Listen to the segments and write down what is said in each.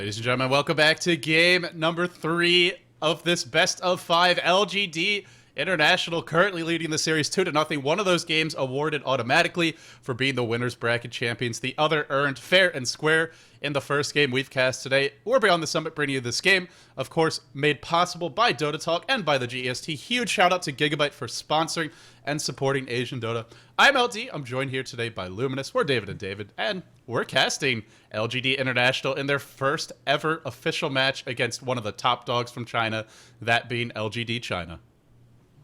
Ladies and gentlemen, welcome back to game number 3 of this best of 5 LGD International, currently leading the series 2-0. One of those games awarded automatically for being the winners bracket champions. The other earned fair and square in the first game we've cast today. We're Beyond the Summit bringing you this game, of course, made possible by Dota Talk and by the GEST. Huge shout out to Gigabyte for sponsoring and supporting Asian Dota. I'm LD. I'm joined here today by Luminous. We're David and David, and we're casting LGD International in their first ever official match against one of the top dogs from China, that being LGD China.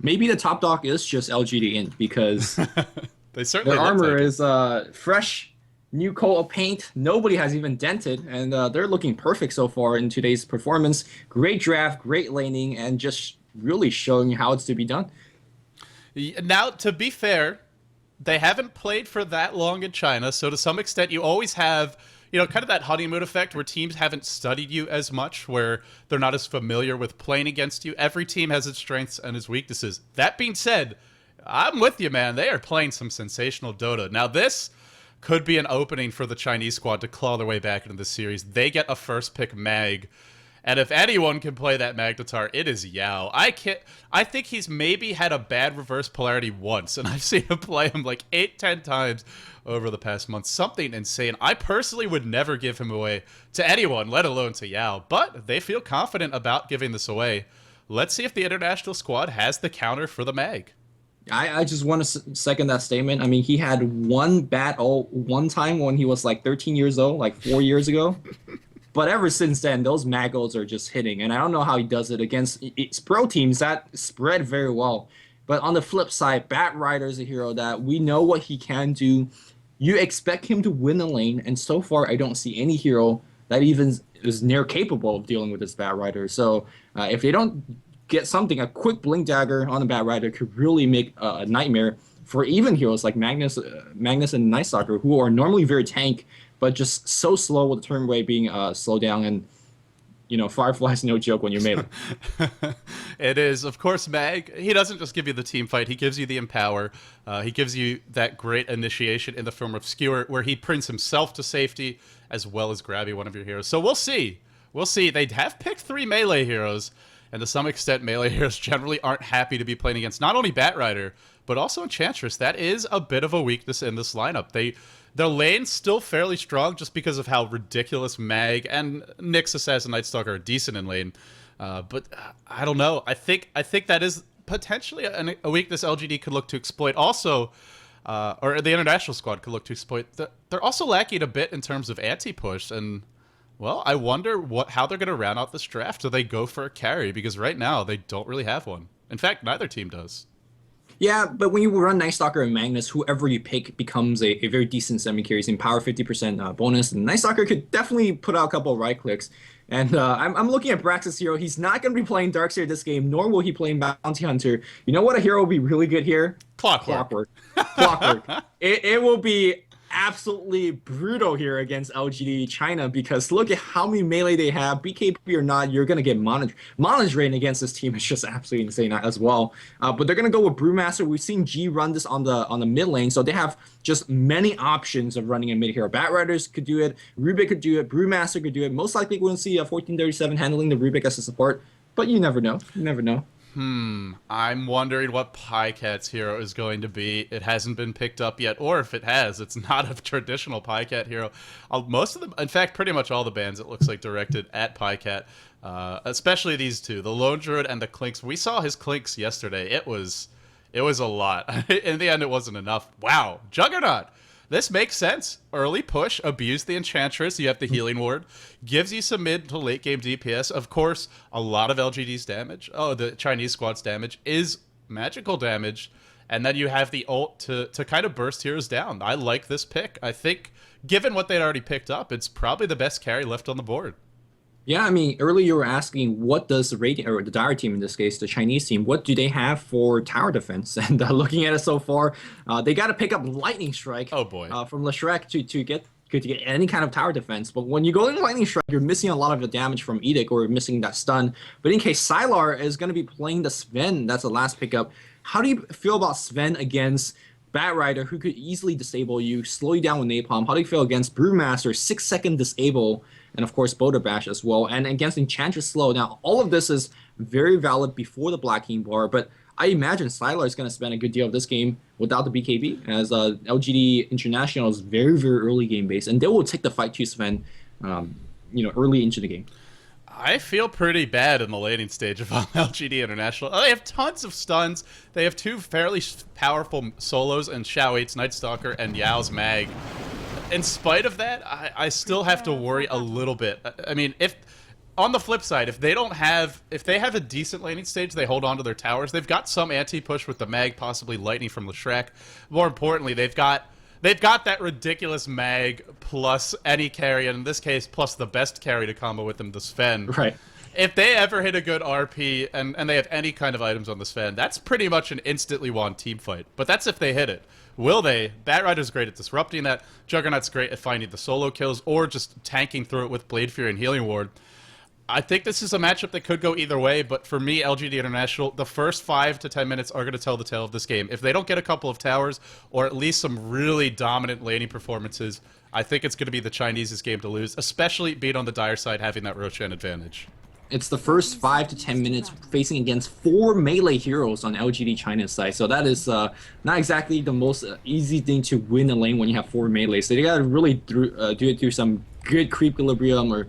Maybe the top dog is just LGD.int because they certainly their armor is fresh, new coat of paint. Nobody has even dented, and they're looking perfect so far in today's performance. Great draft, great laning, and just really showing how it's to be done. Now, to be fair, they haven't played for that long in China, so to some extent you always have, you know, kind of that honeymoon effect where teams haven't studied you as much, where they're not as familiar with playing against you. Every team has its strengths and its weaknesses. That being said, I'm with you, man. They are playing some sensational Dota. Now, this could be an opening for the Chinese squad to claw their way back into the series. They get a first pick mag, and if anyone can play that Magnetar, it is Yao. I think he's maybe had a bad reverse polarity once, and I've seen him play him like 8-10 times over the past month. Something insane. I personally would never give him away to anyone, let alone to Yao, but they feel confident about giving this away. Let's see if the international squad has the counter for the mag. I just want to second that statement. I mean, he had one battle one time when he was like 13 years old, like 4 years ago. But ever since then, those magos are just hitting. And I don't know how he does it against its pro teams that spread very well. But on the flip side, Bat Rider is a hero that we know what he can do. You expect him to win the lane. And so far, I don't see any hero that even is near capable of dealing with this Bat Rider. So if they don't get something, a quick Blink Dagger on the Bat Rider could really make a nightmare for even heroes like Magnus and Night Stalker, who are normally very tank, but just so slow with the turn rate being slowed down. And, you know, Firefly's no joke when you're melee. It is. Of course, Mag, he doesn't just give you the team fight. He gives you the empower. He gives you that great initiation in the form of Skewer, where he prints himself to safety as well as grab you one of your heroes. So we'll see. We'll see. They have picked 3 melee heroes, and to some extent, melee heroes generally aren't happy to be playing against not only Bat Rider, but also Enchantress. That is a bit of a weakness in this lineup. Their lane's still fairly strong just because of how ridiculous Mag and Nyx, Assassin, Night Stalker are decent in lane. But I don't know. I think that is potentially a weakness LGD could look to exploit. Also, or the international squad could look to exploit. They're also lacking a bit in terms of anti-push. And, well, I wonder how they're going to round out this draft. Do they go for a carry? Because right now, they don't really have one. In fact, neither team does. Yeah, but when you run Night Stalker and Magnus, whoever you pick becomes a very decent semi-carries in power 50% bonus. And Night Stalker could definitely put out a couple of right clicks. And I'm looking at Brax's hero. He's not going to be playing Darkseer this game, nor will he play Bounty Hunter. You know what a hero will be really good here? Clockwork. Clockwork. It will be absolutely brutal here against LGD China, because look at how many melee they have. BKB or not, you're going to get Monage rating against this team. It's just absolutely insane as well. But they're going to go with Brewmaster. We've seen G run this on the mid lane, so they have just many options of running a mid hero. Bat Riders could do it, Rubik could do it, Brewmaster could do it. Most likely we're going to see a 1437 handling the Rubik as a support, but you never know. You never know. I'm wondering what Pycat's hero is going to be. It hasn't been picked up yet, or if it has, it's not a traditional Pycat hero. Most of them, in fact, pretty much all the bans, it looks like, directed at Pycat, especially these two, the Lone Druid and the Clinks. We saw his Clinks yesterday. It was a lot. In the end, it wasn't enough. Wow, Juggernaut! This makes sense. Early push, abuse the Enchantress, you have the healing ward, gives you some mid to late game DPS. Of course, a lot of LGD's damage, the Chinese squad's damage, is magical damage. And then you have the ult to kind of burst heroes down. I like this pick. I think, given what they'd already picked up, it's probably the best carry left on the board. Yeah, I mean, earlier you were asking what does the Radiant, or the Dire team in this case, the Chinese team, what do they have for tower defense? And looking at it so far, they got to pick up Lightning Strike. Oh boy, from Leshrac to get any kind of tower defense. But when you go in Lightning Strike, you're missing a lot of the damage from Edict, or missing that stun. But in case Sylar is going to be playing the Sven, that's the last pickup. How do you feel about Sven against Bat Rider, who could easily disable you, slow you down with Napalm? How do you feel against Brewmaster, 6-second disable? and of course Boulder Bash as well. And against Enchantress Slow. Now, all of this is very valid before the Black King bar, but I imagine Sylar is going to spend a good deal of this game without the BKB, as LGD International is very, very early game based, and they will take the fight to Sven, early into the game. I feel pretty bad in the laning stage of LGD International. They have tons of stuns. They have two fairly powerful solos in Xiao 8's Night Stalker and Yao's Mag. In spite of that, I still have to worry a little bit. I mean, if on the flip side, if they have a decent laning stage, they hold on to their towers. They've got some anti-push with the Mag, possibly lightning from Leshrac. More importantly, they've got that ridiculous Mag plus any carry, and in this case, plus the best carry to combo with them, the Sven. Right. If they ever hit a good RP and they have any kind of items on the Sven, that's pretty much an instantly won team fight. But that's if they hit it. Will they? Batrider's great at disrupting that. Juggernaut's great at finding the solo kills or just tanking through it with Blade Fury and Healing Ward. I think this is a matchup that could go either way, but for me, LGD International, the first 5 to 10 minutes are going to tell the tale of this game. If they don't get a couple of towers, or at least some really dominant laning performances, I think it's going to be the Chinese's game to lose, especially being on the dire side, having that Roshan advantage. It's the first 5 to 10 minutes facing against 4 melee heroes on LGD China's side. So that is not exactly the most easy thing to win a lane when you have 4 melee. So you got to really do it through some good creep equilibrium or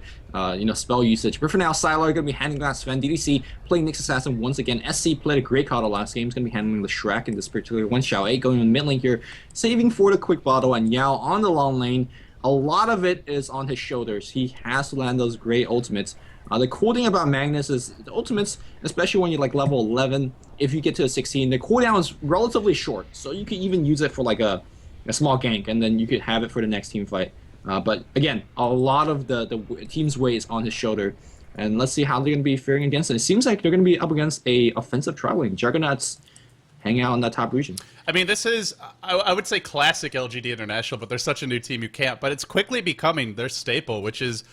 spell usage. But for now, Sylar going to be handling that Sven. DDC playing Nyx Assassin once again. SC played a great card last game. He's going to be handling the Shrek in this particular one. Xiao 8 going in mid lane here, saving for the quick bottle, and Yao on the long lane. A lot of it is on his shoulders. He has to land those great ultimates. The cool thing about Magnus is the ultimates, especially when you're like level 11, if you get to a 16, the cooldown is relatively short. So you could even use it for like a small gank, and then you could have it for the next team fight. But again, a lot of the team's weight is on his shoulder. And let's see how they're going to be faring against it. It seems like they're going to be up against a offensive traveling. Juggernauts hang out in that top region. I mean, this is, I would say, classic LGD International, but they're such a new team you can't. But it's quickly becoming their staple, which is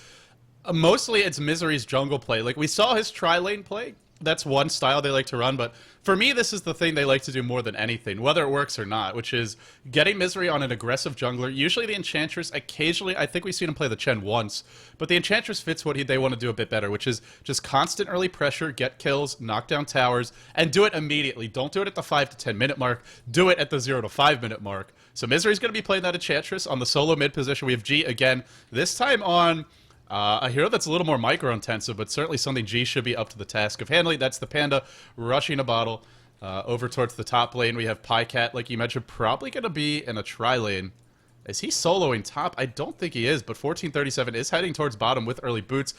mostly it's Misery's jungle play. Like, we saw his tri-lane play. That's one style they like to run, but for me, this is the thing they like to do more than anything, whether it works or not, which is getting Misery on an aggressive jungler, usually the Enchantress. Occasionally, I think we've seen him play the Chen once, but the Enchantress fits what they want to do a bit better, which is just constant early pressure, get kills, knock down towers, and do it immediately. Don't do it at the 5 to 10 minute mark. Do it at the 0 to 5 minute mark. So Misery's going to be playing that Enchantress. On the solo mid position, we have G again, this time on a hero that's a little more micro-intensive, but certainly something G should be up to the task of handling. That's the Panda rushing a bottle over towards the top lane. We have Pycat, like you mentioned, probably going to be in a tri-lane. Is he soloing top? I don't think he is, but 1437 is heading towards bottom with early boots.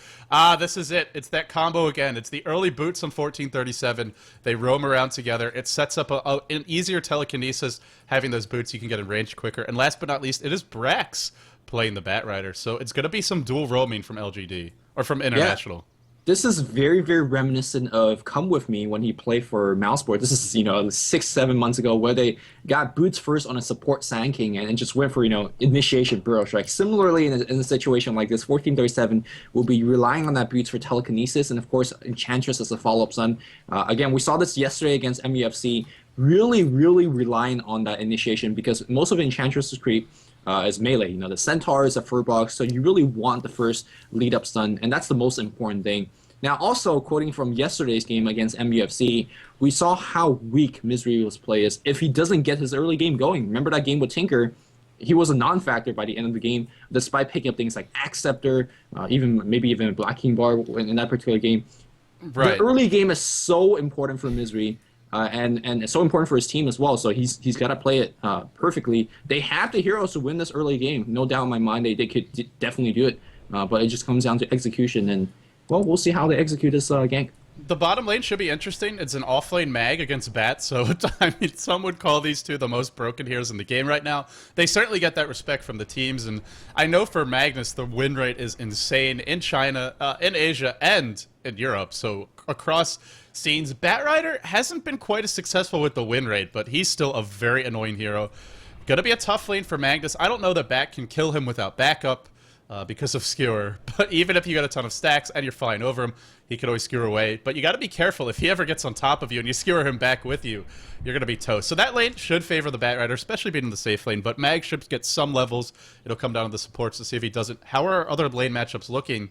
This is it. It's that combo again. It's the early boots on 1437. They roam around together. It sets up an easier telekinesis. Having those boots, you can get in range quicker. And last but not least, it is Brax playing the Batrider. So it's going to be some dual roaming from LGD, or from International. Yeah. This is very, very reminiscent of Come With Me when he played for Mouseboard. This is, 6-7 months ago, where they got boots first on a support Sand King and just went for, initiation Burrow Strike. Similarly, in a situation like this, 1437 will be relying on that boots for telekinesis, and of course, Enchantress as a follow-up stun. Again, we saw this yesterday against MUFC, really, really relying on that initiation, because most of Enchantress's creep is melee. The Centaur is a Furbolg, so you really want the first lead-up stun, and that's the most important thing. Now, also, quoting from yesterday's game against MUFC, we saw how weak Misery's play is if he doesn't get his early game going. Remember that game with Tinker? He was a non-factor by the end of the game, despite picking up things like Axe Scepter, maybe even a Black King Bar in that particular game. Right. The early game is so important for Misery. And it's so important for his team as well. So he's got to play it perfectly. They have the heroes to win this early game. No doubt in my mind they could definitely do it. But it just comes down to execution. And, well, we'll see how they execute this gank. The bottom lane should be interesting. It's an off-lane mag against Bat, so I mean, some would call these two the most broken heroes in the game right now. They certainly get that respect from the teams, and I know for Magnus, the win rate is insane in China, in Asia, and in Europe. So across scenes, Batrider hasn't been quite as successful with the win rate, but he's still a very annoying hero. Gonna be a tough lane for Magnus. I don't know that Bat can kill him without backup. because of skewer. But even if you got a ton of stacks and you're flying over him, he could always skewer away. But you got to be careful. If he ever gets on top of you and you skewer him back with you, you're going to be toast. So that lane should favor the Batrider, especially being in the safe lane. But Mag should get some levels. It'll come down to the supports to see if he doesn't. How are our other lane matchups looking?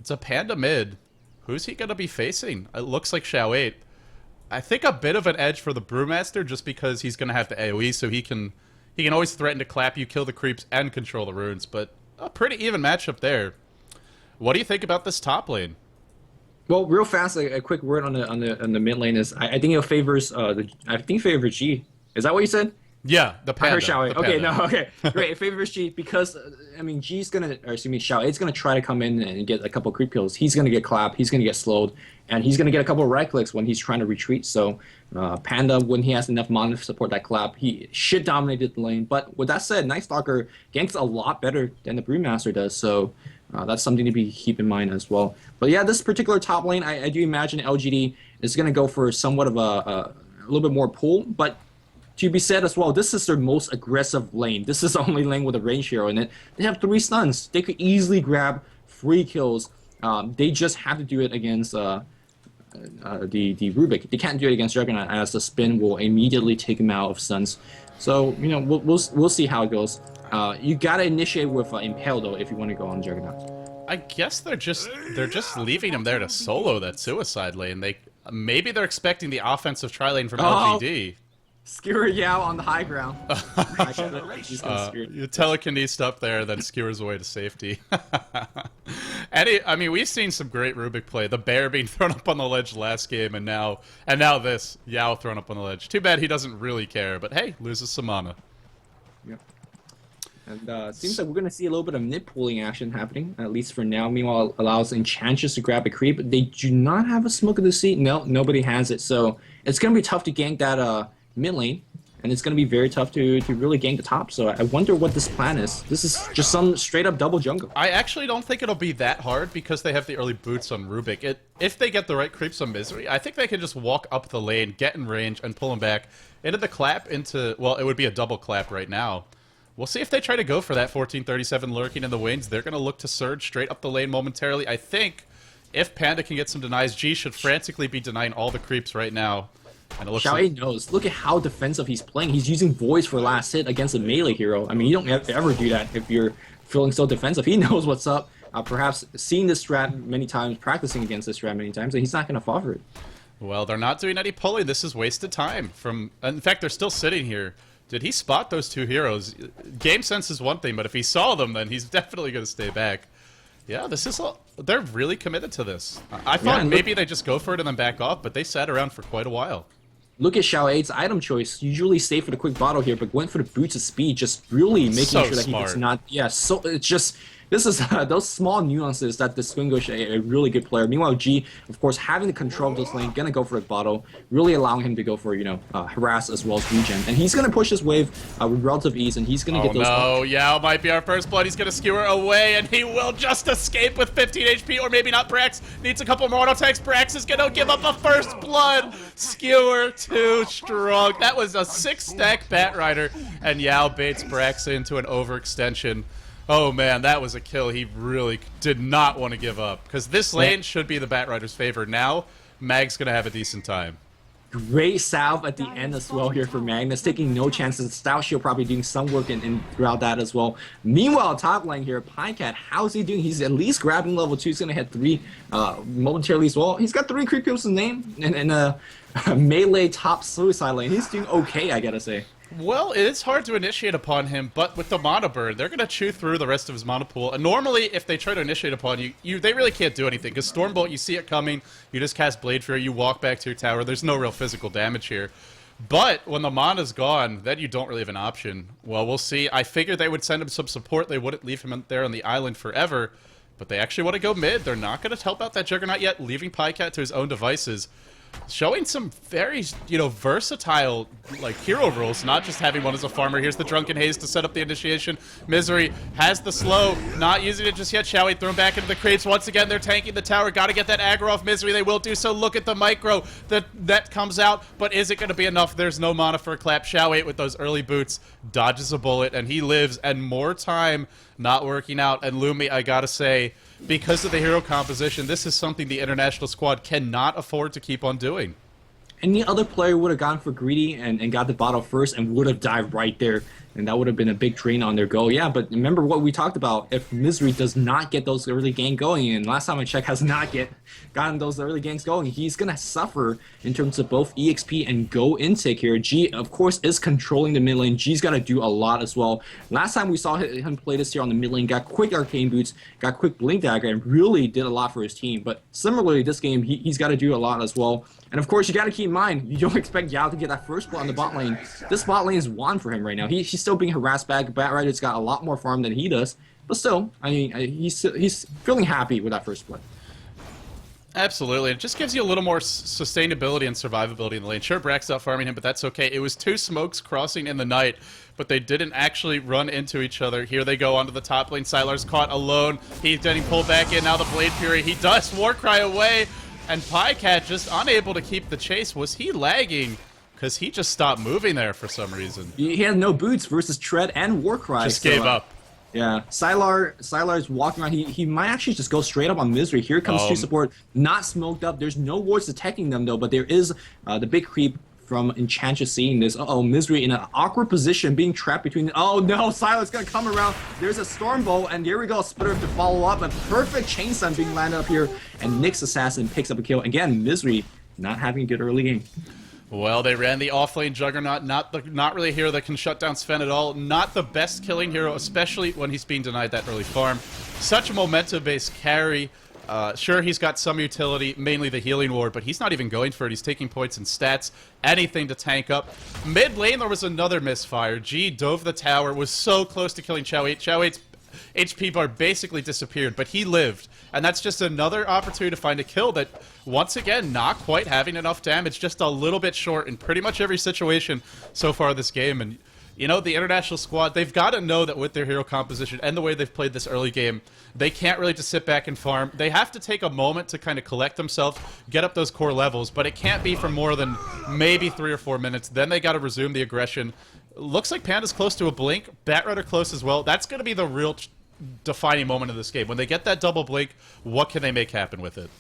It's a Panda mid. Who's he going to be facing? It looks like Xiao 8. I think a bit of an edge for the Brewmaster just because he's going to have the AoE, so he can always threaten to clap you, kill the creeps, and control the runes. But a pretty even matchup there. What do you think about this top lane? Well, real fast, a quick word on the mid lane is I think it favors it favors G. Is that what you said? Yeah, the Panda. I heard Xiao 8. The Okay, Panda. no, okay, great. It favors G because I mean G's gonna, or excuse me, Xiao 8's gonna try to come in and get a couple creep kills. He's gonna get clapped. He's gonna get slowed, and he's gonna get a couple of right clicks when he's trying to retreat. So Panda, when he has enough mana to support that clap, he should dominate the lane. But with that said, Night Stalker ganks a lot better than the Brewmaster does. So that's something to keep in mind as well. But yeah, this particular top lane, I do imagine LGD is gonna go for somewhat of a little bit more pull, but to be said as well, this is their most aggressive lane. This is the only lane with a range hero in it. They have 3 stuns. They could easily grab 3 kills. They just have to do it against the Rubik. They can't do it against Juggernaut, as the spin will immediately take him out of stuns. So you know we'll see how it goes. You gotta initiate with Impale though if you want to go on Juggernaut. I guess they're just leaving him there to solo that suicide lane. Maybe they're expecting the offensive tri lane from LGD. Skewer Yao on the high ground. You telekinesis up there, then skewers away to safety. I mean, we've seen some great Rubik play. The bear being thrown up on the ledge last game, and now this Yao thrown up on the ledge. Too bad he doesn't really care, but hey, loses some mana. Yep. And seems like we're gonna see a little bit of nip pooling action happening, at least for now. Meanwhile, allows Enchantress to grab a creep. They do not have a Smoke of the Sea. No, nobody has it. So it's gonna be tough to gank that mid lane, and it's going to be very tough to really gank the top. So I wonder what this plan is. This is just some straight up double jungle. I actually don't think it'll be that hard because they have the early boots on Rubik. If they get the right creeps on Misery, I think they can just walk up the lane, get in range, and pull him back into the clap well, it would be a double clap right now. We'll see if they try to go for that 1437 lurking in the wings. They're going to look to surge straight up the lane momentarily. I think if Panda can get some denies, G should frantically be denying all the creeps right now. And it looks Xiao 8 knows. Look at how defensive he's playing. He's using Voice for last hit against a melee hero. I mean, you don't have to ever do that if you're feeling so defensive. He knows what's up. Perhaps seeing this strat many times, practicing against this strat many times, and he's not going to fall for it. Well, they're not doing any pulling. This is wasted time. In fact, they're still sitting here. Did he spot those 2 heroes? Game sense is one thing, but if he saw them, then he's definitely going to stay back. Yeah, they're really committed to this. I thought maybe they just go for it and then back off, but they sat around for quite a while. Look at Xiao 8's item choice. Usually stay for the quick bottle here, but went for the boots of speed, just really making sure that he does not. Yeah, so it's just this is those small nuances that distinguish a really good player. Meanwhile, G, of course, having the control of this lane, gonna go for a bottle, really allowing him to go for harass as well as regen, and he's gonna push this wave with relative ease, and he's gonna get those. Oh no, Yao might be our first blood. He's gonna skewer away, and he will just escape with 15 HP, or maybe not. Brax needs a couple more auto attacks. Brax is gonna give up a first blood. Skewer too strong. That was a 6-stack Batrider, and Yao baits Brax into an overextension. Oh man, that was a kill he really did not want to give up. Because this lane should be the Batrider's favor. Now, Mag's going to have a decent time. Great salve at the end as well here for Magnus, taking no chances. Stout Shield probably doing some work in throughout that as well. Meanwhile, top lane here, Pinecat, how's he doing? He's at least grabbing level 2. He's going to hit 3 momentarily as well. He's got 3 creep kills in his name, and a melee top suicide lane. He's doing okay, I gotta say. Well, it is hard to initiate upon him, but with the mana burn, they're going to chew through the rest of his mana pool. And normally, if they try to initiate upon you, they really can't do anything. Because Stormbolt, you see it coming, you just cast Blade Fury, you walk back to your tower. There's no real physical damage here. But when the mana's gone, then you don't really have an option. Well, we'll see. I figured they would send him some support. They wouldn't leave him there on the island forever. But they actually want to go mid. They're not going to help out that Juggernaut yet, leaving Pycat to his own devices. showing some very, versatile, hero rules, not just having one as a farmer. Here's the Drunken Haze to set up the initiation. Misery has the slow, not using it just yet. Shall we throw him back into the creeps? Once again, they're tanking the tower. Got to get that aggro off Misery. They will do so. Look at the micro that comes out, but is it going to be enough? There's no mana for a clap. Shall we, with those early boots, dodges a bullet, and he lives, and more time not working out. And Lumi, I gotta say, because of the hero composition, this is something the international squad cannot afford to keep on doing. Any other player would have gone for greedy and got the bottle first and would have dived right there. And that would have been a big drain on their go. Yeah, but remember what we talked about. If Misery does not get those early gank going, and last time I checked has not gotten those early ganks going, he's going to suffer in terms of both EXP and go intake here. G, of course, is controlling the mid lane. G's got to do a lot as well. Last time we saw him play this here on the mid lane, got quick arcane boots, got quick blink dagger, and really did a lot for his team. But similarly, this game, he's got to do a lot as well. And of course, you got to keep in mind, you don't expect Yao to get that first blood on the bot lane. This bot lane is won for him right now. He's still being harassed back. Batrider's got a lot more farm than he does. But still, I mean, he's feeling happy with that first blood. Absolutely. It just gives you a little more sustainability and survivability in the lane. Sure, Brax's out farming him, but that's okay. It was two smokes crossing in the night, but they didn't actually run into each other. Here they go onto the top lane. Sylar's caught alone. He's getting pulled back in. Now the Blade Fury. He does Warcry away. And Pycat just unable to keep the chase. Was he lagging? Because he just stopped moving there for some reason. He had no boots versus Tread and Warcry. Just gave up. Yeah, Sylar's walking around. He might actually just go straight up on Misery. Here comes true support, not smoked up. There's no wards detecting them though, but there is the big creep from Enchantress seeing this. Misery in an awkward position, being trapped between. Oh no, Sylar's gonna come around. There's a Stormbolt, and here we go. Spitter to follow up. A perfect chain stun being landed up here, and Nyx Assassin picks up a kill. Again, Misery not having a good early game. Well, they ran the offlane Juggernaut, not really a hero that can shut down Sven at all. Not the best killing hero, especially when he's being denied that early farm. Such a momentum-based carry. Sure, he's got some utility, mainly the healing ward, but he's not even going for it. He's taking points and stats, anything to tank up. Mid lane, there was another misfire. G dove the tower, was so close to killing Chow 8. Chow 8's HP bar basically disappeared, but he lived. And that's just another opportunity to find a kill that, once again, not quite having enough damage, just a little bit short in pretty much every situation so far this game. And, the international squad, they've got to know that with their hero composition and the way they've played this early game, they can't really just sit back and farm. They have to take a moment to kind of collect themselves, get up those core levels, but it can't be for more than maybe 3 or 4 minutes. Then they got to resume the aggression. Looks like Panda's close to a blink, Batrider close as well. That's going to be the real defining moment of this game. When they get that double blink, what can they make happen with it?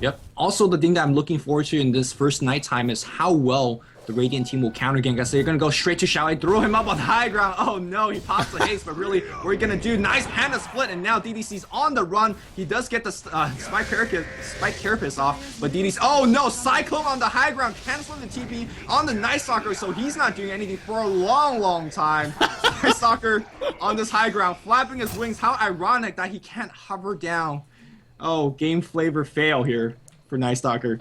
Yep. Also, the thing that I'm looking forward to in this first nighttime is how well the Radiant team will counter gank us. They're going to go straight to Shao, throw him up on high ground. Oh no, he pops the haste, but really, what are you going to do? Nice Panda split, and now DDC's on the run. He does get the Spike Carapace off, but DDC, oh no, Cyclone on the high ground, canceling the TP on the Night Stalker, so he's not doing anything for a long time. Night Stalker on this high ground, flapping his wings. How ironic that he can't hover down. Oh, game flavor fail here for Night Stalker.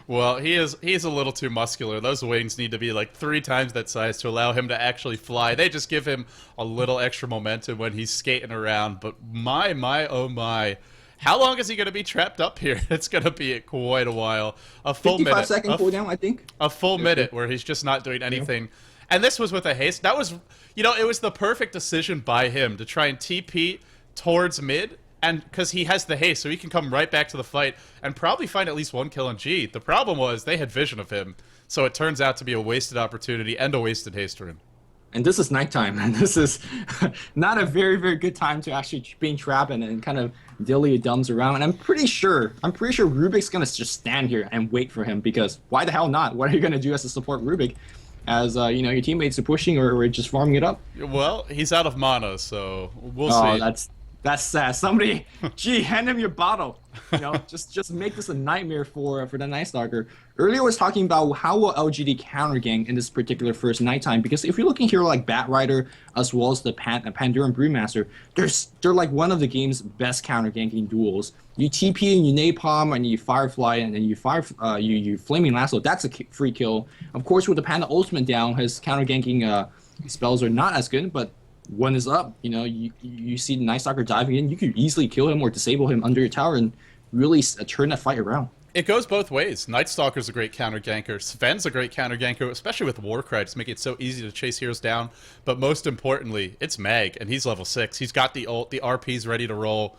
Well, he's a little too muscular. Those wings need to be like 3 times that size to allow him to actually fly. They just give him a little extra momentum when he's skating around. But my, oh my. How long is he going to be trapped up here? It's going to be quite a while. A full 55-second cooldown, I think. A full minute where he's just not doing anything. And this was with a haste. That was, it was the perfect decision by him to try and TP towards mid. And because he has the haste, so he can come right back to the fight and probably find at least 1 kill on G. The problem was they had vision of him, so it turns out to be a wasted opportunity and a wasted haste rune. And this is nighttime, and this is not a very good time to actually being trapped and kind of dilly dums around. And I'm pretty sure Rubik's gonna just stand here and wait for him, because why the hell not? What are you gonna do as a support Rubik? As your teammates are pushing or just farming it up? Well, he's out of mana, so we'll see. That's sad. Somebody, hand him your bottle. Just make this a nightmare for the Night Stalker. Earlier I was talking about how will LGD counter gank in this particular first nighttime, because if you're looking here like Batrider as well as the Pandora and Brewmaster, they're like one of the game's best counter ganking duels. You TP and you Napalm and you Firefly and then you Flaming Lasso. That's a free kill. Of course, with the Panda Ultimate down, his counter ganking spells are not as good, but one is up, you see the Night Stalker diving in, you could easily kill him or disable him under your tower and really turn that fight around. It goes both ways. Night Stalker's a great counter ganker. Sven's a great counter ganker, especially with Warcry, just making it so easy to chase heroes down. But most importantly, it's Mag, and he's level 6. He's got the ult, the RP's ready to roll.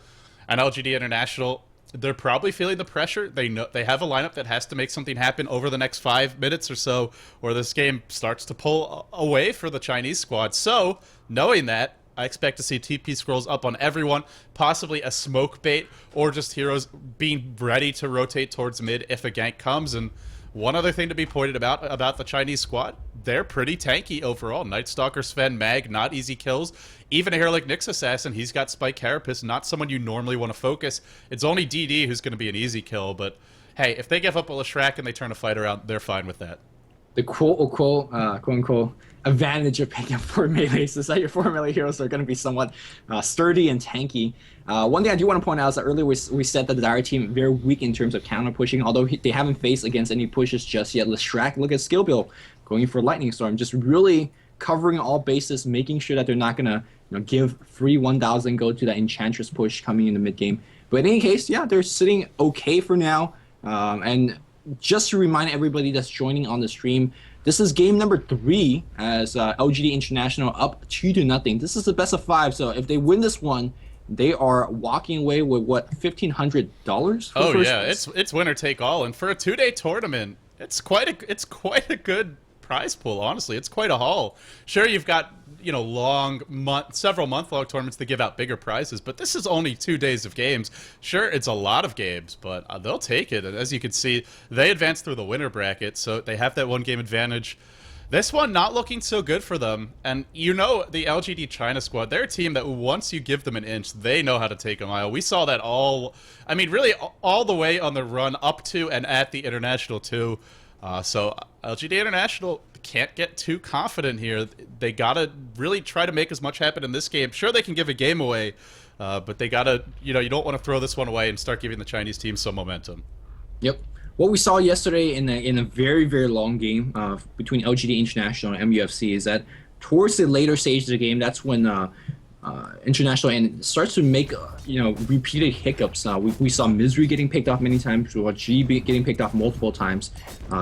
And LGD International, they're probably feeling the pressure. They know they have a lineup that has to make something happen over the next 5 minutes or so, or this game starts to pull away for the Chinese squad. So, knowing that, I expect to see TP scrolls up on everyone, possibly a smoke bait, or just heroes being ready to rotate towards mid if a gank comes. And one other thing to be pointed about the Chinese squad, they're pretty tanky overall. Night Stalker, Sven, Mag, not easy kills. Even a hero like Nyx Assassin, he's got Spike Carapace, not someone you normally want to focus. It's only DD who's going to be an easy kill, but hey, if they give up a Leshrac and they turn a fight around, they're fine with that. The quote-unquote advantage of picking up 4 melees is that your 4 melee heroes are going to be somewhat sturdy and tanky. One thing I do want to point out is that earlier we said that the Dire team very weak in terms of counter pushing, although they haven't faced against any pushes just yet. Leshrac, look at skill build, going for Lightning Storm, just really covering all bases, making sure that they're not going to give free 1,000 gold to that Enchantress push coming in the mid game. But in any case, yeah, they're sitting okay for now. And just to remind everybody that's joining on the stream, this is game number 3 as LGD International up 2-0. This is the best of 5, so if they win this one, they are walking away with what, $1,500? Oh yeah, it's winner take all, and for a 2-day tournament, it's quite a good prize pool. Honestly, it's quite a haul. Sure, you've got several month-long tournaments to give out bigger prizes, but this is only 2 days of games. Sure, it's a lot of games, but they'll take it. And as you can see, they advanced through the winner bracket, so they have that 1-game advantage. This one not looking so good for them, and the LGD China squad, they're a team that once you give them an inch, they know how to take a mile. We saw that really all the way on the run up to and at the International too. So LGD International can't get too confident here. They gotta really try to make as much happen in this game. Sure, they can give a game away, but they gotta, you don't want to throw this one away and start giving the Chinese team some momentum. Yep. What we saw yesterday in a very, very long game between LGD International and MUFC is that towards the later stage of the game, that's when International starts to make repeated hiccups. We saw Misery getting picked off many times, we saw G getting picked off multiple times.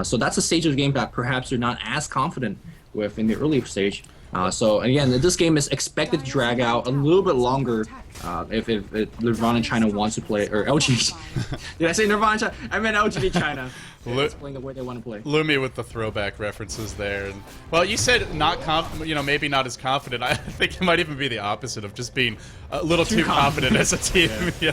So that's a stage of the game that perhaps they're not as confident with in the early stage. So again, this game is expected to drag out a little bit longer if Nirvana China wants to play, or LGD. Did I say Nirvana China? I meant LGD China. It's playing the way they want to play. Lumi with the throwback references there. And, well, you said maybe not as confident. I think it might even be the opposite of just being a little too confident as a team. Yeah.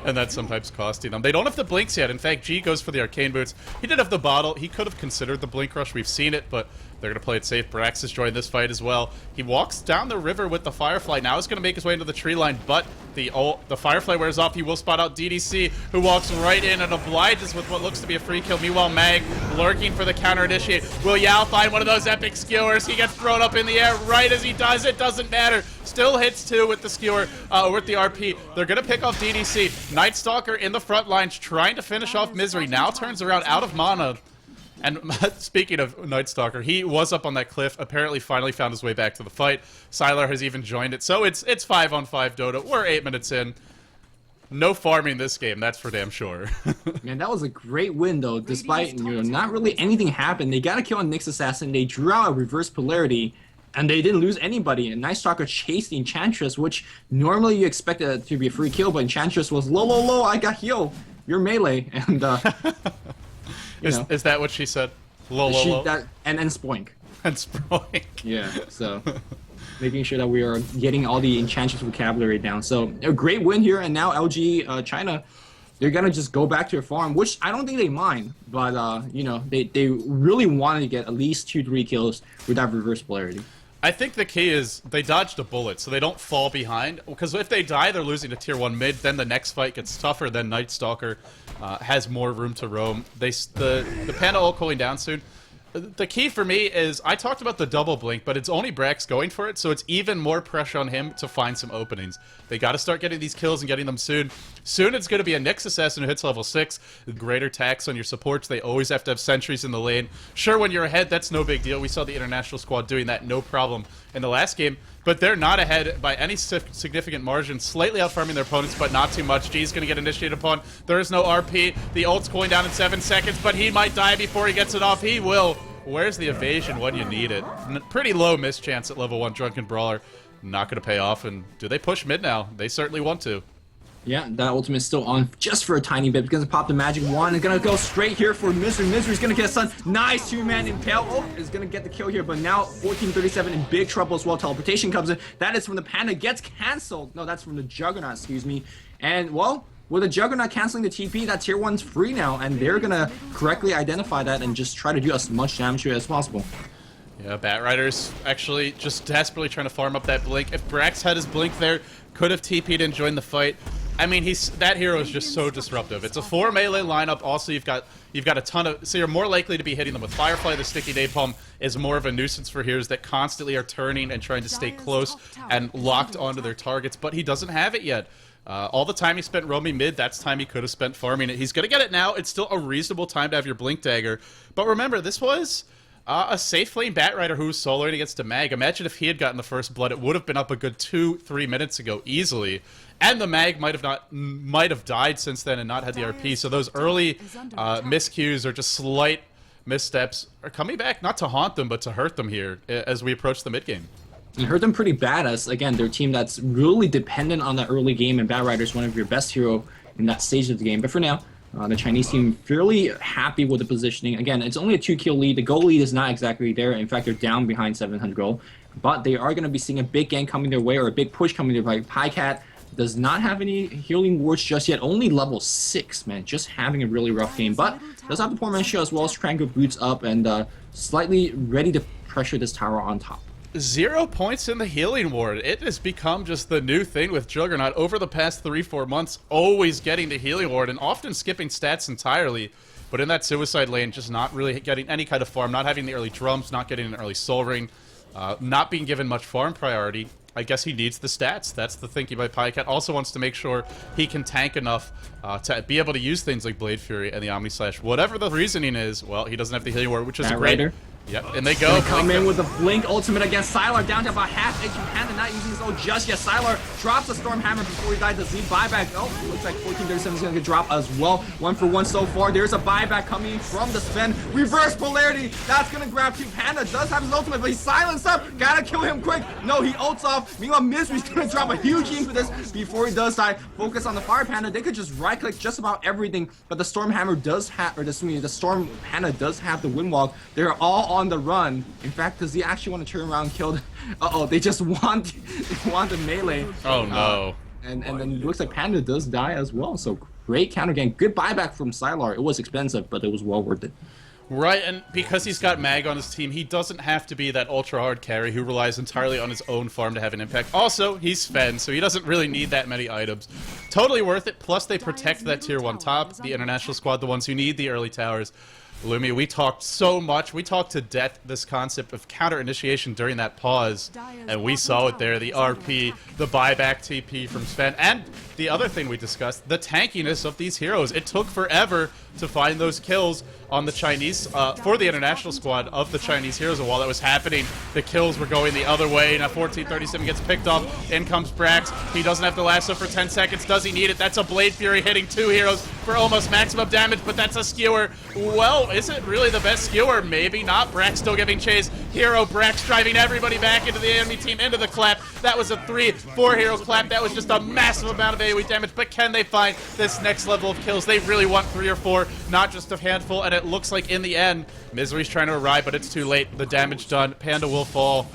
And that's sometimes costing them. They don't have the blinks yet. In fact, G goes for the arcane boots. He did have the bottle. He could have considered the blink rush. We've seen it, but they're going to play it safe. Brax has joined this fight as well. He walks down the river with the Firefly. Now he's going to make his way into the tree line, but the Firefly wears off. He will spot out DDC, who walks right in and obliges with what looks to be a free kill. Meanwhile, Mag lurking for the counter initiate. Will Yao find one of those epic skewers? He gets thrown up in the air right as he does. It doesn't matter. Still hits 2 with the skewer, with the RP. They're going to pick off DDC. Night Stalker in the front lines trying to finish off Misery. Now turns around out of mana. And speaking of Night Stalker, he was up on that cliff, apparently finally found his way back to the fight. Sylar has even joined it, so it's 5-on-5 Dota. We're 8 minutes in. No farming this game, that's for damn sure. Man, that was a great win, though. Despite not really anything happened, they got a kill on Nyx Assassin, they drew out a reverse polarity, and they didn't lose anybody. And Night Stalker chased the Enchantress, which normally you expect it to be a free kill, but Enchantress was low, I got heal. You're melee. And Is that what she said? Low. And then spoink. And spoink. Yeah, so making sure that we are getting all the Enchantress vocabulary down. So a great win here, and now LG China, they're gonna just go back to their farm, which I don't think they mind, but they really wanted to get at least 2-3 kills with that reverse polarity. I think the key is they dodged a bullet, so they don't fall behind. Because if they die, they're losing to tier 1 mid. Then the next fight gets tougher. Then Night Stalker has more room to roam. The Panda ult cooling down soon. The key for me is, I talked about the double blink, but it's only Brax going for it, so it's even more pressure on him to find some openings. They got to start getting these kills and getting them soon. Soon it's going to be a Nyx Assassin who hits level 6, greater tax on your supports. They always have to have sentries in the lane. Sure, when you're ahead, that's no big deal. We saw the International squad doing that, no problem. In the last game, but they're not ahead by any significant margin. Slightly outfarming their opponents, but not too much. G's going to get initiated upon. There is no RP. The ult's going down in 7 seconds, but he might die before he gets it off. He will. Where's the evasion when you need it? Pretty low miss chance at level 1 Drunken Brawler. Not going to pay off, and do they push mid now? They certainly want to. Yeah, that ultimate is still on just for a tiny bit. He's gonna pop the magic wand and gonna go straight here for Misery. Misery's gonna get a stun. Nice two-man impale. Oh, is gonna get the kill here, but now 1437 in big trouble as well. Teleportation comes in. That is from the Panda, gets cancelled. No, that's from the Juggernaut, excuse me. And, well, with the Juggernaut canceling the TP, that tier 1's free now, and they're gonna correctly identify that and just try to do as much damage to it as possible. Yeah, Batrider's actually just desperately trying to farm up that blink. If Brax had his blink there, could have TP'd and joined the fight. I mean, that hero is just so disruptive. It's a 4 melee lineup. Also, you've got a ton of, so you're more likely to be hitting them with Firefly. The sticky napalm is more of a nuisance for heroes that constantly are turning and trying to stay close and locked onto their targets. But he doesn't have it yet. All the time he spent roaming mid, that's time he could have spent farming it. He's gonna get it now. It's still a reasonable time to have your blink dagger. But remember, this was a safe lane Batrider who was soloing against a mag. Imagine if he had gotten the first blood, it would have been up a good 2-3 minutes ago easily. And the mag might have died since then and not had the RP. So those early miscues or just slight missteps are coming back, not to haunt them, but to hurt them here as we approach the mid game. It hurt them pretty bad as, again, they're a team that's really dependent on that early game, and Batrider's one of your best hero in that stage of the game. But for now, the Chinese team fairly happy with the positioning. Again, it's only a 2-kill lead. The goal lead is not exactly there. In fact, they're down behind 700 gold. But they are going to be seeing a big gank coming their way, or a big push coming their way. Pycat does not have any healing wards just yet. Only level 6, man. Just having a really rough game. But does have the poor man shield as well as Trango boots up and slightly ready to pressure this tower on top. 0 points in the healing ward. It has become just the new thing with Juggernaut over the past 3-4 months, always getting the healing ward and often skipping stats entirely. But in that suicide lane, just not really getting any kind of farm, not having the early drums, not getting an early soul ring, not being given much farm priority. I guess he needs the stats. That's the thinking by Pycat. Also wants to make sure he can tank enough to be able to use things like Blade Fury and the Omni Slash. Whatever the reasoning is, well, he doesn't have the healing ward, which is great. Yep, and they go. They come in with a blink ultimate against Sylar, down to about half HP. Panda not using his ult just yet. Sylar drops a Storm Hammer before he dies. The Z buyback. Oh, looks like 1437 is going to get dropped as well. 1 for 1 so far. There's a buyback coming from the Sven. Reverse polarity. That's going to grab Q. Panda does have his ultimate, but he's silenced up. Gotta kill him quick. No, he ults off. Meanwhile, Misery's going to drop a huge impetus before he does die. Focus on the Fire Panda. They could just right click just about everything, but the Storm Hammer does have, or the Storm Panda does have the Windwalk. They're all on the run. In fact, does he actually want to turn around and kill? Uh-oh, they just want the melee. Oh no. And then it looks like Panda does die as well. So great counter game. Good buyback from Sylar. It was expensive, but it was well worth it. Right, and because he's got Mag on his team, he doesn't have to be that ultra-hard carry who relies entirely on his own farm to have an impact. Also, he's Sven, so he doesn't really need that many items. Totally worth it, plus they protect that tier 1 top, the international squad, the ones who need the early towers. Lumi, we talked so much, we talked to death this concept of counter-initiation during that pause, and we saw it there, the RP, the buyback TP from Sven, and the other thing we discussed, the tankiness of these heroes. It took forever to find those kills on the Chinese, for the international squad of the Chinese heroes, and while that was happening, the kills were going the other way. Now 1437 gets picked off, in comes Brax, he doesn't have the lasso for 10 seconds, does he need it? That's a Blade Fury hitting 2 heroes for almost maximum damage, but that's a skewer. Well, is it really the best skewer? Maybe not. Brax still giving chase. Hero Brax driving everybody back into the enemy team, into the clap. That was a 3-4 hero clap. That was just a massive amount of AoE damage, but can they find this next level of kills? They really want 3 or 4, not just a handful, and it looks like in the end, Misery's trying to arrive, but it's too late. The damage done. Panda will fall.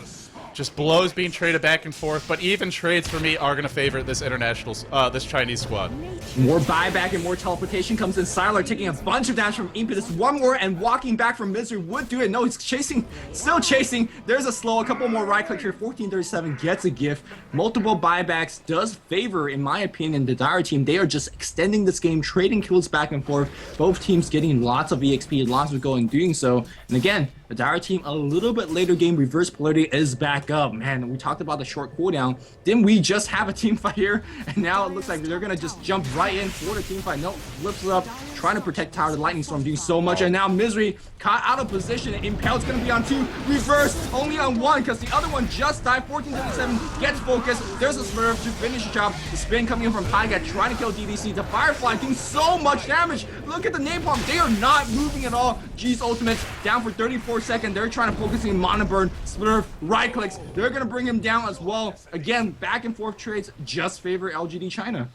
Just blows being traded back and forth, but even trades for me are going to favor this this Chinese squad. More buyback and more teleportation comes in. Sylar taking a bunch of damage from Impetus. One more and walking back from Misery would do it. No, he's chasing, still chasing. There's a slow, a couple more right click here. 1437 gets a gift. Multiple buybacks does favor, in my opinion, the Dire team. They are just extending this game, trading kills back and forth. Both teams getting lots of EXP, lots of gold in doing so. And again, The Dire team, a little bit later game, reverse polarity is back up. Man, we talked about the short cooldown. Didn't we just have a team fight here? And now it looks like they're gonna just jump right in for the team fight. No, flips it up, trying to protect Tower. The Lightning Storm doing so much, and now Misery caught out of position. Impaled's gonna be on 2, reverse only on 1 because the other one just died. 1477 gets focused. There's a Smurf to finish the job. The spin coming in from Pygat trying to kill DDC. The Firefly doing so much damage. Look at the napalm. They are not moving at all. G's ultimate down for 34 seconds. They're trying to focus in Mono Burn. Smurf right clicks. They're gonna bring him down as well. Again, back and forth trades just favor LGD China.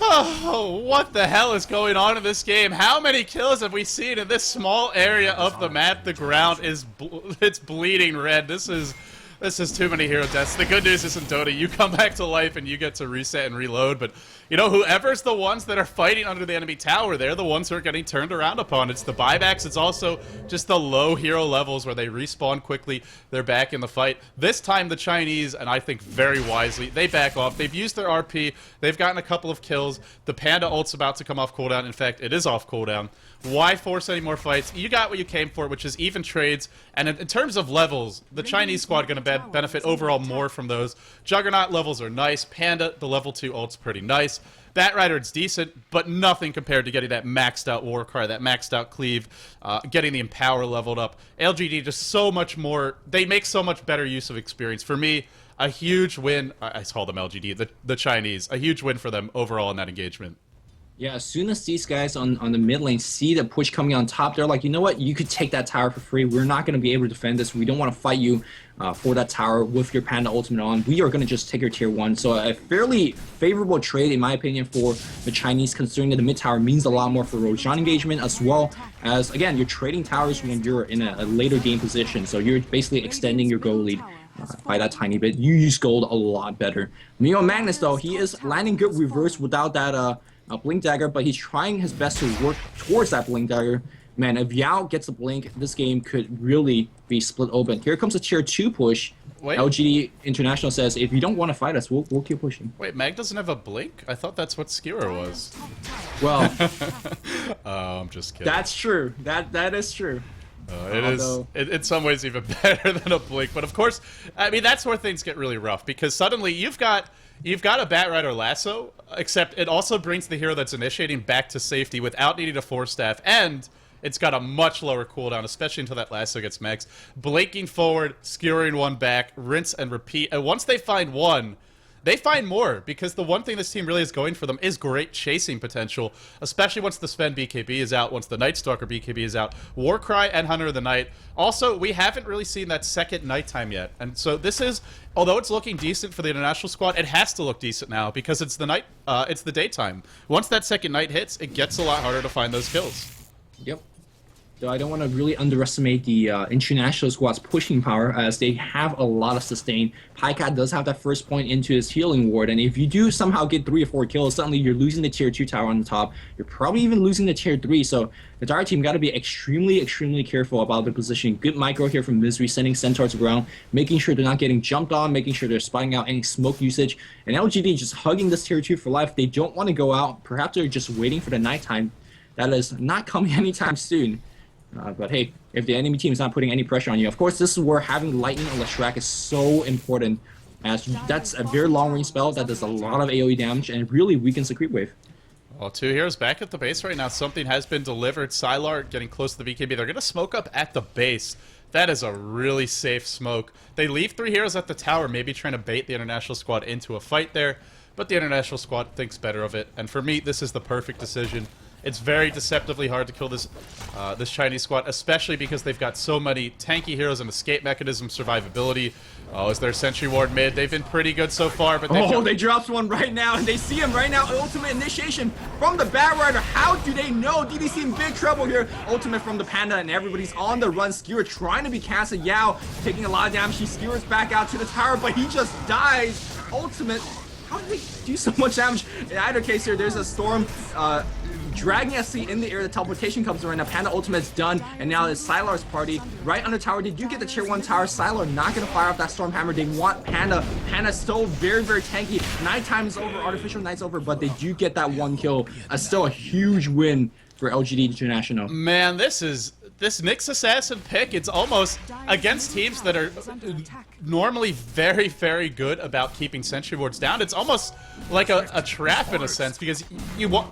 Oh, what the hell is going on in this game? How many kills have we seen in this small area of the map? The ground is it's bleeding red. This is too many hero deaths. The good news is in Dota, you come back to life and you get to reset and reload, but you know, whoever's the ones that are fighting under the enemy tower, they're the ones who are getting turned around upon. It's the buybacks, it's also just the low hero levels where they respawn quickly, they're back in the fight. This time the Chinese, and I think very wisely, they back off. They've used their RP, they've gotten a couple of kills. The Panda ult's about to come off cooldown. In fact, it is off cooldown. Why force any more fights? You got what you came for, which is even trades. And in terms of levels, the Chinese squad going to benefit overall more from those. Juggernaut levels are nice. Panda, the level 2 ult's pretty nice. Batrider, it's decent, but nothing compared to getting that maxed out Warcry, that maxed out Cleave, getting the Empower leveled up. LGD just so much more, they make so much better use of experience. For me, a huge win, I call them LGD, the Chinese, a huge win for them overall in that engagement. Yeah, as soon as these guys on the mid lane see the push coming on top, they're like, you know what? You could take that tower for free. We're not going to be able to defend this. We don't want to fight you for that tower with your Panda ultimate on. We are going to just take your tier 1. So a fairly favorable trade, in my opinion, for the Chinese, considering that the mid tower means a lot more for Roshan engagement, as well as, again, you're trading towers when you're in a later game position. So you're basically extending your goal lead by that tiny bit. You use gold a lot better. Neo Magnus, though, he is landing good reverse without that Blink Dagger, but he's trying his best to work towards that Blink Dagger. Man, if Yao gets a Blink, this game could really be split open. Here comes a tier 2 push. Wait. LGD International says, if you don't want to fight us, we'll keep pushing. Wait, Mag doesn't have a Blink? I thought that's what Skewer was. Well, I'm just kidding. That's true. That is true. It is in some ways even better than a Blink, but of course, I mean, that's where things get really rough, because suddenly you've got a Batrider lasso, except it also brings the hero that's initiating back to safety without needing to force staff, and it's got a much lower cooldown, especially until that lasso gets maxed. Blinking forward, skewering one back, rinse and repeat, and once they find one, they find more, because the one thing this team really is going for them is great chasing potential, especially once the Sven BKB is out, once the Night Stalker BKB is out. Warcry and Hunter of the Night. Also, we haven't really seen that second nighttime yet, and so this is, although it's looking decent for the international squad, it has to look decent now, because it's the daytime. Once that second night hits, it gets a lot harder to find those kills. Yep. So I don't want to really underestimate the international squad's pushing power, as they have a lot of sustain. Pycat does have that first point into his healing ward, and if you do somehow get 3 or 4 kills, suddenly you're losing the tier 2 tower on the top. You're probably even losing the tier 3, so the Dire team got to be extremely careful about their position. Good micro here from Misery, sending Centaurs around, making sure they're not getting jumped on, making sure they're spotting out any smoke usage, and LGD just hugging this tier 2 for life. They don't want to go out. Perhaps they're just waiting for the nighttime. That is not coming anytime soon. But hey, if the enemy team is not putting any pressure on you, of course, this is where having Lightning on Leshrac is so important, as that's a very long-range spell that does a lot of AoE damage and really weakens the creep wave. Well, 2 heroes back at the base right now. Something has been delivered. Sylar getting close to the BKB. They're going to smoke up at the base. That is a really safe smoke. They leave 3 heroes at the tower, maybe trying to bait the international squad into a fight there, but the international squad thinks better of it, and for me, this is the perfect decision. It's very deceptively hard to kill this this Chinese squad, especially because they've got so many tanky heroes and escape mechanism survivability. Oh, is there Sentry Ward mid? They've been pretty good so far, but they dropped one right now, and they see him right now. Ultimate initiation from the Batrider. How do they know? DDC in big trouble here. Ultimate from the Panda, and everybody's on the run. Skewer trying to be casted. Yao taking a lot of damage. He skewers back out to the tower, but he just dies. Ultimate. How did they do so much damage? In either case here, there's a storm dragging SC in the air. The teleportation comes around. Now Panda ultimate's done, and now it's Sylar's party right on the tower. Did you get the tier 1 tower? Sylar not gonna fire off that storm hammer. They want Panda. Panda's still very tanky. Nighttime is over, artificial night's over, but they do get that 1 kill. Still a huge win for LGD International. Man, this is this Nyx Assassin pick, it's almost against teams that are normally very, very good about keeping sentry wards down. It's almost like a trap in a sense, because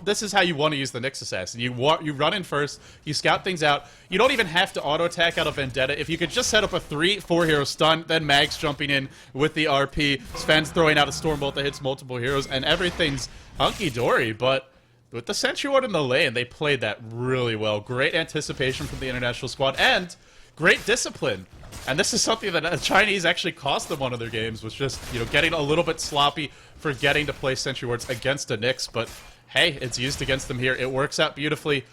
this is how you want to use the Nyx Assassin. You run in first, you scout things out. You don't even have to auto attack out of Vendetta. If you could just set up a 3-4 hero stun, then Mag's jumping in with the RP, Sven's throwing out a Stormbolt that hits multiple heroes, and everything's hunky-dory. But with the Sentry Ward in the lane, they played that really well. Great anticipation from the international squad, and great discipline. And this is something that the Chinese actually cost them one of their games, was just, you know, getting a little bit sloppy, forgetting to play Sentry Wards against a Nyx. But hey, it's used against them here. It works out beautifully.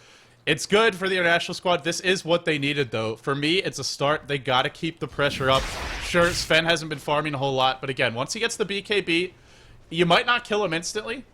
It's good for the international squad. This is what they needed, though. For me, it's a start. They gotta keep the pressure up. Sure, Sven hasn't been farming a whole lot, but again, once he gets the BKB, you might not kill him instantly,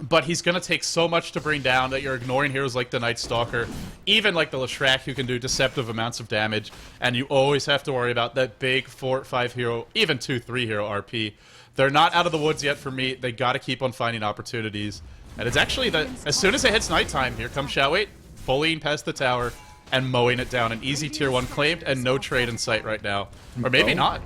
but he's going to take so much to bring down that you're ignoring heroes like the Night Stalker, even like the Leshrac, who can do deceptive amounts of damage, and you always have to worry about that big 4-5 hero, even 2-3 hero RP. They're not out of the woods yet for me. They got to keep on finding opportunities. And it's actually that as soon as it hits nighttime, here comes Xiao 8, bullying past the tower and mowing it down. An easy tier 1 claimed and no trade in sight right now. Or maybe not.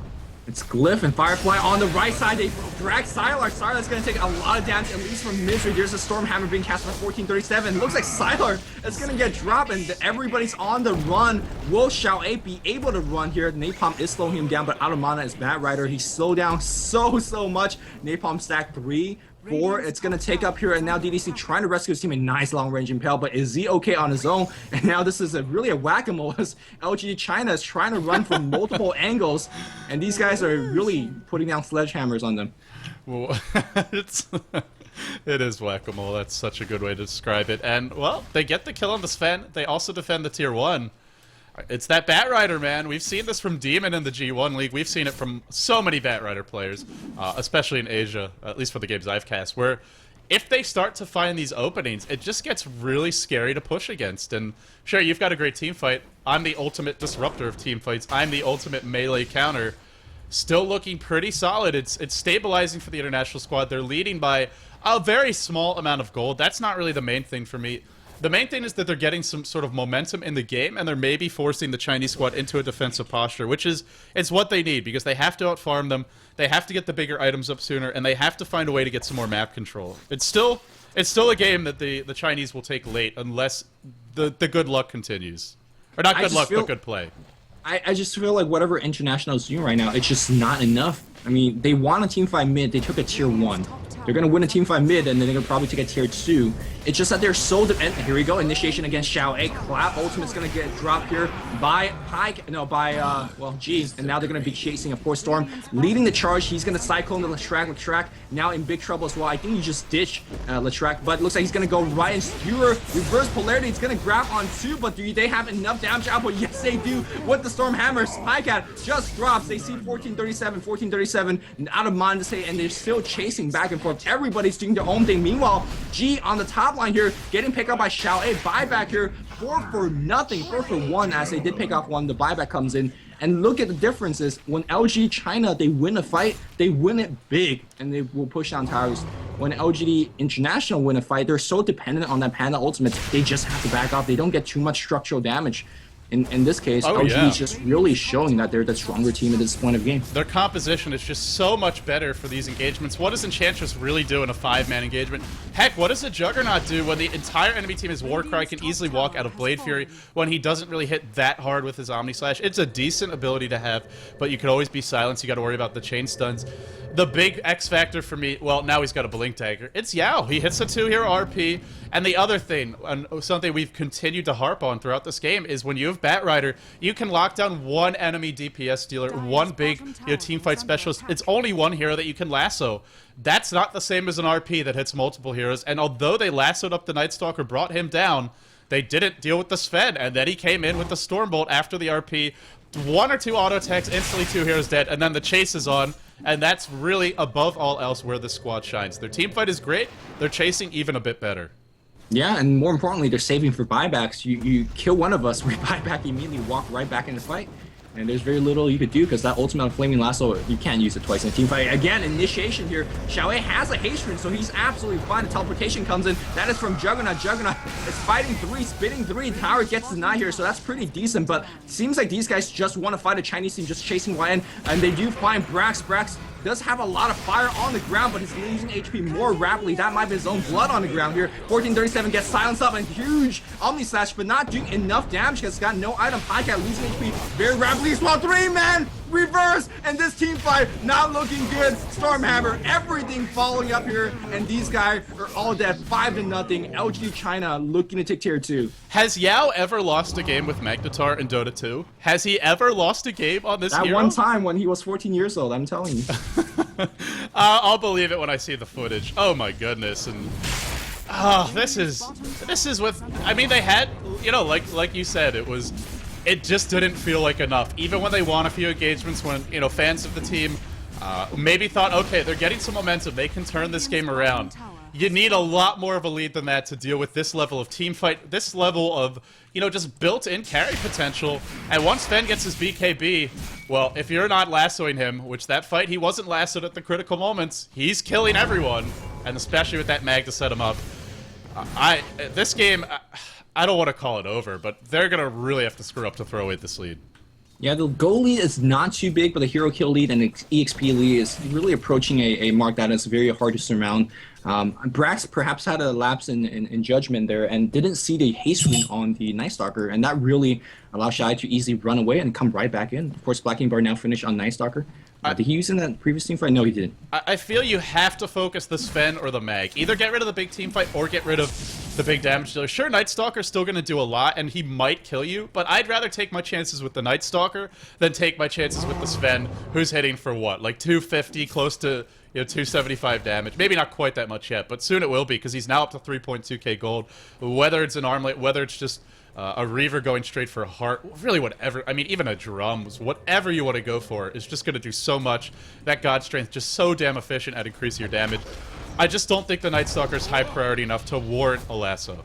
It's Glyph and Firefly on the right side. They drag Sylar. Sylar's going to take a lot of damage, at least from Misery. There's a Stormhammer being cast by 1437. Looks like Sylar is going to get dropped, and everybody's on the run. Will Xiao 8 be able to run here? Napalm is slowing him down, but out of mana is Bat Rider. He's slowed down so much. Napalm stack 3. 4, it's gonna take up here, and now DDC trying to rescue his team. A nice long-range impale, but is he okay on his own? And now this is really a whack-a-mole, as LGD China is trying to run from multiple angles, and these guys are really putting down sledgehammers on them. Well, it is whack-a-mole. That's such a good way to describe it. And, well, they get the kill on the Sven. They also defend the tier 1. It's that Bat Rider, man. We've seen this from Demon in the G1 League. We've seen it from so many Bat Rider players, especially in Asia, at least for the games I've cast, where if they start to find these openings, it just gets really scary to push against. And sure, you've got a great team fight. I'm the ultimate disruptor of team fights. I'm the ultimate melee counter. Still looking pretty solid. It's stabilizing for the international squad. They're leading by a very small amount of gold. That's not really the main thing for me. The main thing is that they're getting some sort of momentum in the game, and they're maybe forcing the Chinese squad into a defensive posture, which is it's what they need, because they have to outfarm them, they have to get the bigger items up sooner, and they have to find a way to get some more map control. It's still a game that the Chinese will take late unless the good luck continues. Or not good luck, but good play. I just feel like whatever International is doing right now, it's just not enough. I mean, they won a team fight mid, they took a tier 1. They're going to win a team fight mid, and then they're going to probably take a tier 2. It's just that they're so here we go, initiation against Xiao 8. Clap Ultimate's going to get dropped here by G. And now they're going to be chasing, of course, Storm. Leading the charge, he's going to Cyclone the Leshrac now in big trouble as well. I think he just ditched Leshrac, but it looks like he's going to go right and Skewer. Reverse Polarity, it's going to grab on 2, but do they have enough damage output? Yes, they do. With the Storm Hammer, Spycat just drops. They see 1437, out of mana to say, and they're still chasing back and forth. Everybody's doing their own thing. Meanwhile, G on the top line here, getting picked up by Xiao 8. Buyback here, 4 for nothing, 4 for 1, as they did pick off 1. The buyback comes in. And look at the differences. When LG China, they win a fight, they win it big, and they will push down towers. When LGD International win a fight, they're so dependent on that Panda Ultimate, they just have to back off. They don't get too much structural damage. In this case, LGD is just really showing that they're the stronger team at this point of the game. Their composition is just so much better for these engagements. What does Enchantress really do in a 5-man engagement? Heck, what does a Juggernaut do when the entire enemy team is Warcry, can easily walk out of Blade Fury when he doesn't really hit that hard with his Omni Slash? It's a decent ability to have, but you can always be silenced. You got to worry about the chain stuns. The big X factor for me, well, now he's got a Blink Dagger. It's Yao. He hits a 2-hero RP. And the other thing, and something we've continued to harp on throughout this game, is when you have Bat Rider, you can lock down one enemy DPS dealer, one big team fight specialist. It's only one hero that you can lasso. That's not the same as an RP that hits multiple heroes. And although they lassoed up the Night Stalker, brought him down, they didn't deal with the Sven. And then he came in with the Stormbolt after the RP. 1 or 2 auto attacks, instantly 2 heroes dead, and then the chase is on. And that's really, above all else, where the squad shines. Their team fight is great. They're chasing even a bit better. Yeah, and more importantly, they're saving for buybacks. You kill one of us, we buy back immediately, walk right back in the fight. And there's very little you could do because that ultimate Flaming Lasso, you can't use it twice in a team fight. Again, initiation here. Xiaowei has a haste ring, so he's absolutely fine. The teleportation comes in. That is from Juggernaut. Juggernaut is fighting 3, spitting 3. Tower gets denied here, so that's pretty decent. But it seems like these guys just want to fight a Chinese team just chasing YN. And they do find Brax. Brax does have a lot of fire on the ground, but he's losing HP more rapidly. That might be his own blood on the ground here. 1437 gets silenced up and huge Omni Slash, but not doing enough damage because it's got no item. Highcat losing HP very rapidly. Spawn 3, man! Reverse! And this team fight not looking good. Stormhammer, everything following up here, and these guys are all dead. 5-0. LGD China looking to take tier 2. Has Yao ever lost a game with Magnetar in Dota 2? Has he ever lost a game on this hero? That one time when he was 14 years old, I'm telling you. I'll believe it when I see the footage. Oh my goodness. And this is with, I mean, they had, you know, like you said, it just didn't feel like enough. Even when they won a few engagements, when, you know, fans of the team maybe thought, okay, they're getting some momentum, they can turn this game around. You need a lot more of a lead than that to deal with this level of team fight, this level of, you know, just built-in carry potential. And once Fen gets his BKB, well, if you're not lassoing him, which that fight he wasn't lassoed at the critical moments, he's killing everyone, and especially with that mag to set him up. This game, I don't want to call it over, but they're gonna really have to screw up to throw away this lead. Yeah, the goal lead is not too big, but the hero kill lead and the EXP lead is really approaching a mark that is very hard to surmount. Brax perhaps had a lapse in judgment there and didn't see the haste ring on the Night Stalker, and that really allowed Shai to easily run away and come right back in. Of course, Blacking Bar now finished on Night Stalker. Did he use in that previous team fight? No, he didn't. I feel you have to focus the Sven or the Mag. Either get rid of the big team fight or get rid of the big damage dealer. Sure, Night Stalker's still going to do a lot, and he might kill you, but I'd rather take my chances with the Night Stalker than take my chances with the Sven, who's hitting for what, like 250, close to, you know, 275 damage. Maybe not quite that much yet, but soon it will be, because he's now up to 3.2k gold. Whether it's an armlet, whether it's just a Reaver going straight for a heart, really whatever. I mean, even a drums, whatever you want to go for is just going to do so much. That God Strength just so damn efficient at increasing your damage. I just don't think the Night Stalker is high priority enough to warrant a lasso.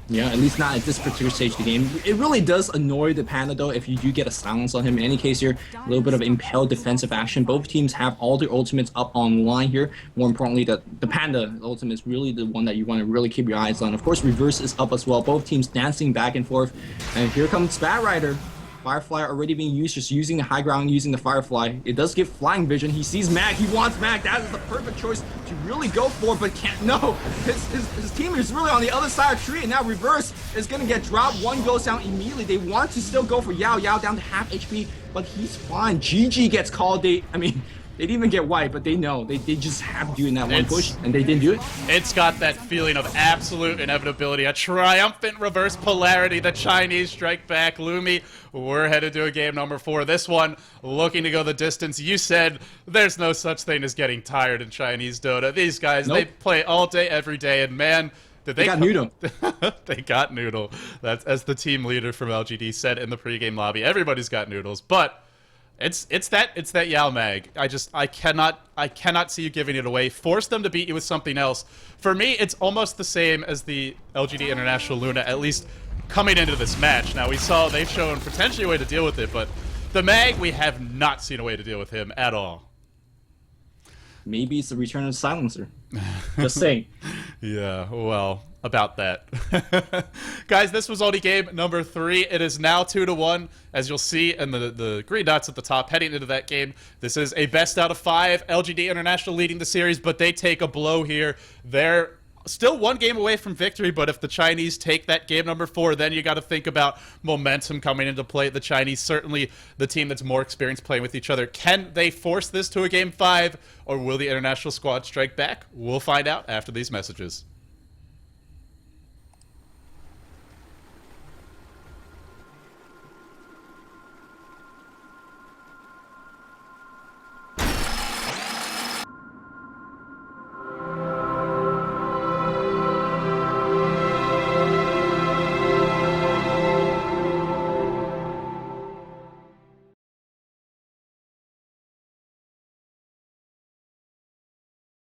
Yeah, at least not at this particular stage of the game. It really does annoy the Panda, though, if you do get a silence on him. In any case here, a little bit of impelled defensive action. Both teams have all their ultimates up online here. More importantly, the Panda ultimate is really the one that you want to really keep your eyes on. Of course, Reverse is up as well. Both teams dancing back and forth. And here comes Bat Rider. Firefly already being used, just using the high ground, using the Firefly. It does give flying vision. He sees Mag. He wants Mag. That is the perfect choice to really go for, but can't. No, his team is really on the other side of the tree, and now Reverse is going to get dropped. One goes down immediately. They want to still go for Yao. Yao down to half HP, but he's fine. GG gets called. They didn't even get wiped, but they know. They just have to do in that one push, and they didn't do it. It's got that feeling of absolute inevitability, a triumphant reverse polarity. The Chinese strike back. Lumi, we're headed to a game number 4. This one looking to go the distance. You said there's no such thing as getting tired in Chinese Dota. These guys, They play all day, every day, and man, did they got Noodle. They got Noodle. That's, as the team leader from LGD said in the pregame lobby, everybody's got noodles, but it's that Yao Mag. I cannot see you giving it away. Force them to beat you with something else. For me, it's almost the same as the LGD International Luna, at least coming into this match. Now, we saw they've shown potentially a way to deal with it, but the Mag, we have not seen a way to deal with him at all. Maybe it's the return of the silencer. Just saying. Yeah, well, about that. Guys, this was only game number 3. It is now 2-1, as you'll see in the green dots at the top heading into that game. This is a best out of 5. LGD International leading the series, but they take a blow here. They're still one game away from victory, but if the Chinese take that game number 4, then you got to think about momentum coming into play. The Chinese, certainly the team that's more experienced playing with each other. Can they force this to a game 5, or will the international squad strike back? We'll find out after these messages.